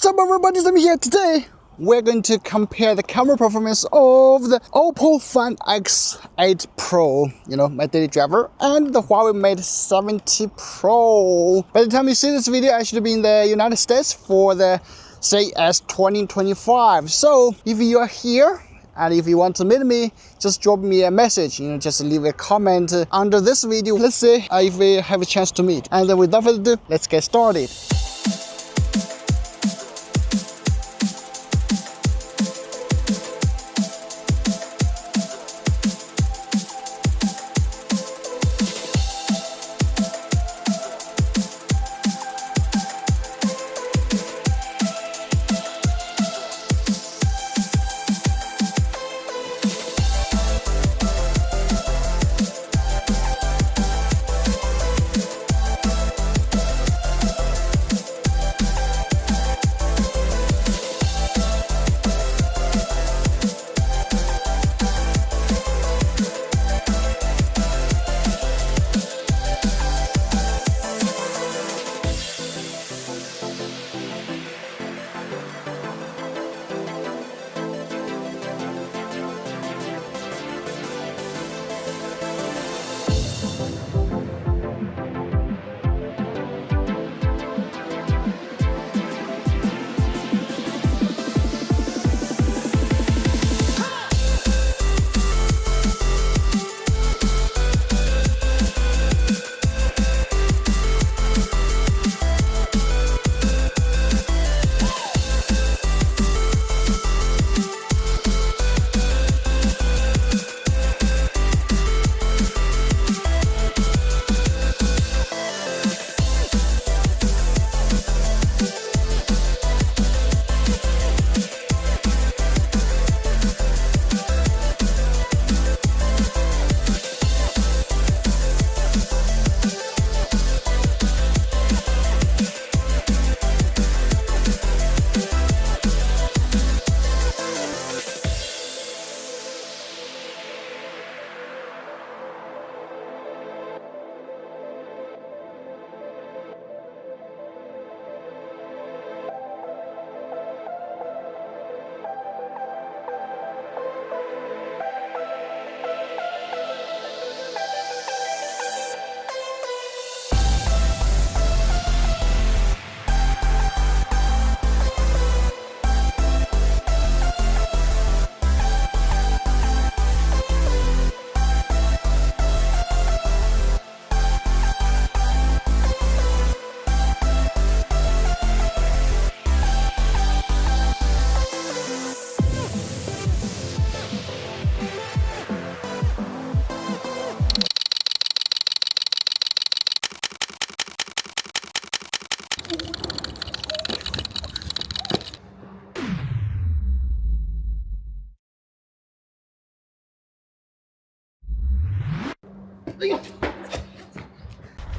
What's up everybody, Sami here. Today we're going to compare the camera performance of the Oppo Find X8 Pro, you know, my daily driver, and the Huawei Mate 70 Pro. By the time you see this video, I should be in the United States for the CES 2025. So if you are here and if you want to meet me, just drop me a message, you know, just leave a comment under this video. Let's see if we have a chance to meet. And then without further ado, let's get started.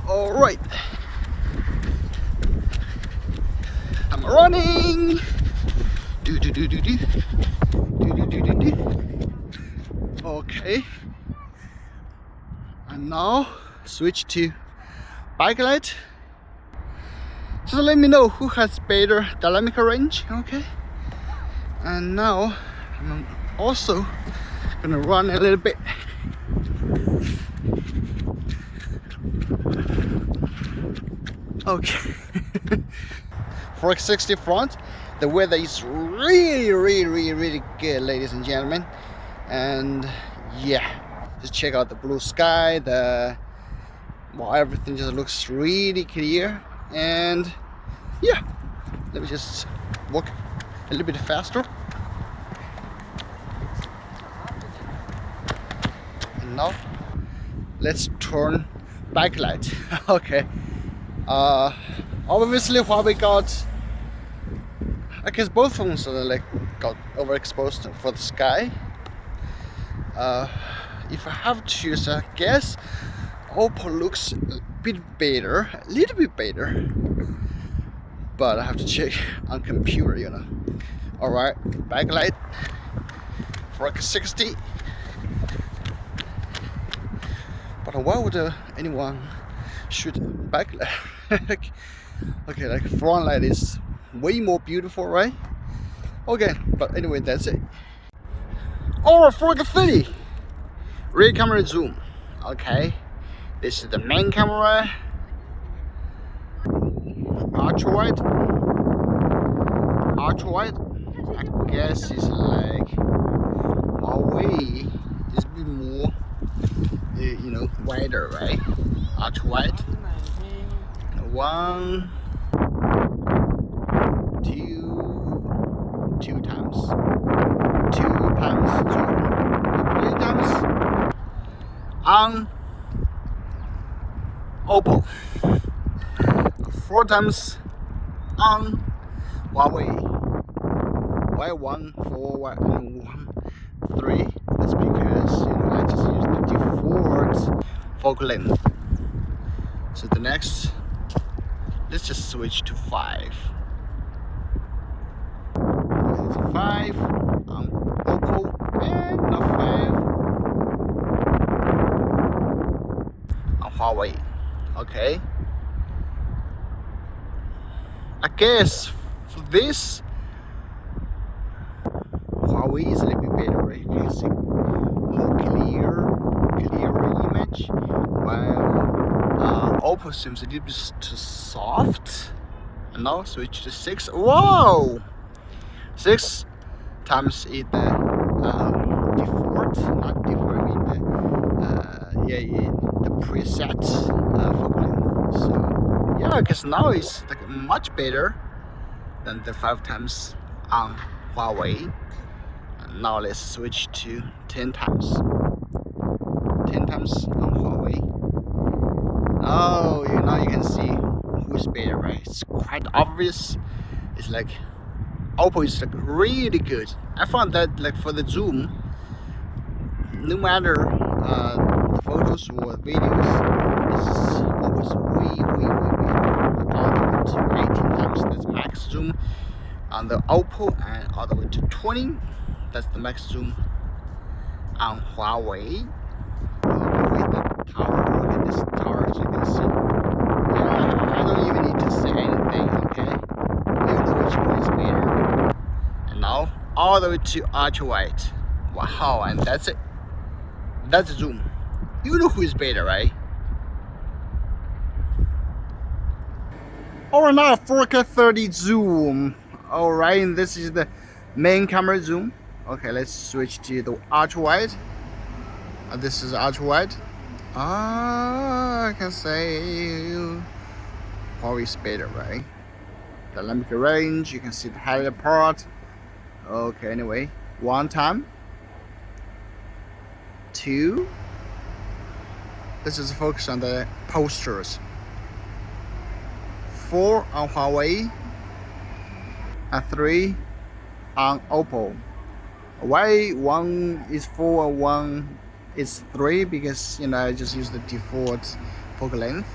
All right, I'm running. Okay, and now switch to backlight. So let me know who has better dynamic range. Okay, and now I'm also gonna run a little bit. Okay. For X60 front, the weather is really good, ladies and gentlemen. And yeah, just check out the blue sky. Everything just looks really clear. And yeah, let me just walk a little bit faster. And now let's turn backlight. Okay. Obviously Huawei got, I guess both phones got overexposed for the sky. If I have to choose, I guess Oppo looks a bit better, a little bit better, but I have to check on computer, you know. Alright, backlight for X60. But why would anyone shoot backlight? Okay, like front light is way more beautiful, right? Okay, but anyway, that's it. Our 4K30 rear camera zoom. Okay, this is the main camera. Ultra wide. I guess it's like Huawei. It's a bit more, you know, wider, right? Ultra wide. 1, 2, 2 times, 2 times zoom, 3 times on Oppo, 4 times on Huawei. Why 1, 4, why 1, 3? That's because, you know, I just use the default focal length. So the next, let's just switch to 5. It's a 5 on Oppo and a 5 on Huawei. Okay. I guess for this, Huawei is a little bit better, right? You can see more clearer image, while Oppo seems a little bit too soft. And now switch to 6. Whoa! 6 times is the default, not default. I mean the preset focal length. So yeah, because now it's like much better than the 5 times on Huawei. And now let's switch to 10 times. 10 times on Huawei. Oh, now you can see who's better, right? It's quite obvious. It's like Oppo is like really good. I found that like for the zoom, no matter the photos or videos, this is always way better. All the way to 18 times, that's max zoom on the Oppo, and all the way to 20, that's the max zoom on Huawei. With the tower, look at this tower, as you can see. Yeah, I don't even need to say anything, okay? You know which one is better. And now all the way to ultra wide. Wow, and that's it. That's zoom. You know who is better, right? Alright, now 4K30 zoom. Alright, and this is the main camera zoom. Okay, let's switch to the ultra wide. This is ultra wide. I can say Huawei is better, right? Dynamic range, you can see the highlight part. Okay, anyway, 1 time, 2. This is focus on the posters. 4 on Huawei, and 3 on Oppo. Why 1 is 4 and 1 is 3? Because, you know, I just use the default focal length.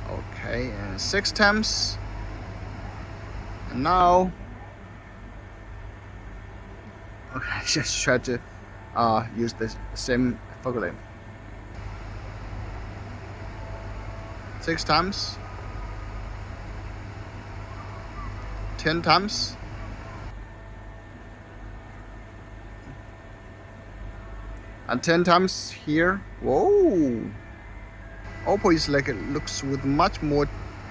Okay, and 6 times. And now, okay, just try to use the same focal length. 6 times. 10 times. And 10 times here. Whoa! Oppo is like, it looks with much more,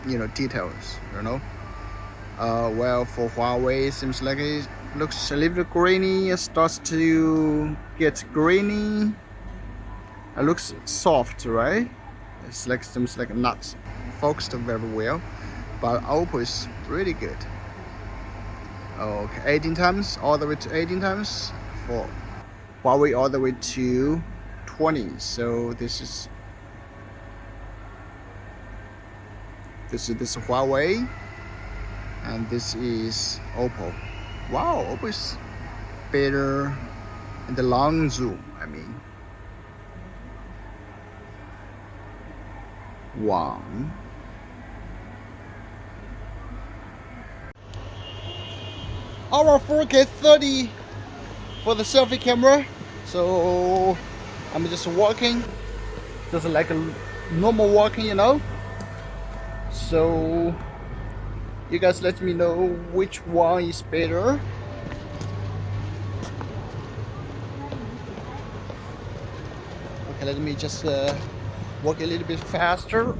you know, details, you know. Well, for Huawei, it seems like it looks a little bit grainy. It starts to get grainy. It looks soft, right? It's like, seems like not focused very well, but Oppo is really good. Okay, 18 times, all the way to 18 times. For Huawei, all the way to 20. So this is Huawei, and this is Oppo. Wow, Oppo is better in the long zoom. I mean, 1. Our 4K30 for the selfie camera. So I'm just walking, just like a normal walking, you know. So You guys let me know which one is better. Okay, let me just walk a little bit faster. A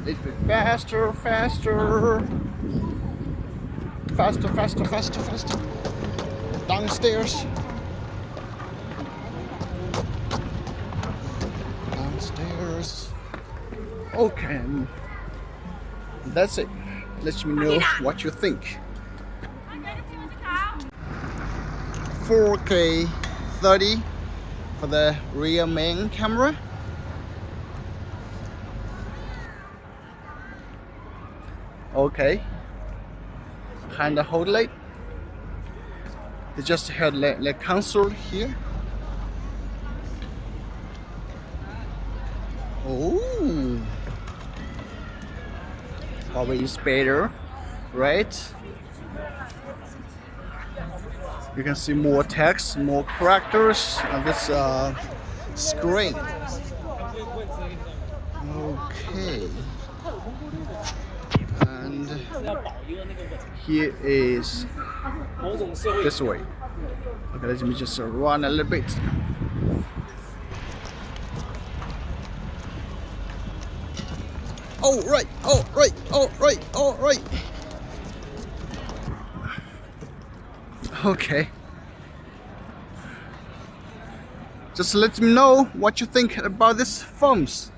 little bit faster, faster. Faster, faster, faster, faster. Downstairs. Downstairs. Okay. That's it. Let me know what you think. 4K 30 for the rear main camera. Okay. Behind the whole light. They just had the console here. Oh, Huawei is better, right? You can see more text, more characters on this screen. Okay. And here is this way. Okay, let me just run a little bit. Oh right, oh right, oh right, oh right. Okay. Just let me know what you think about these phones.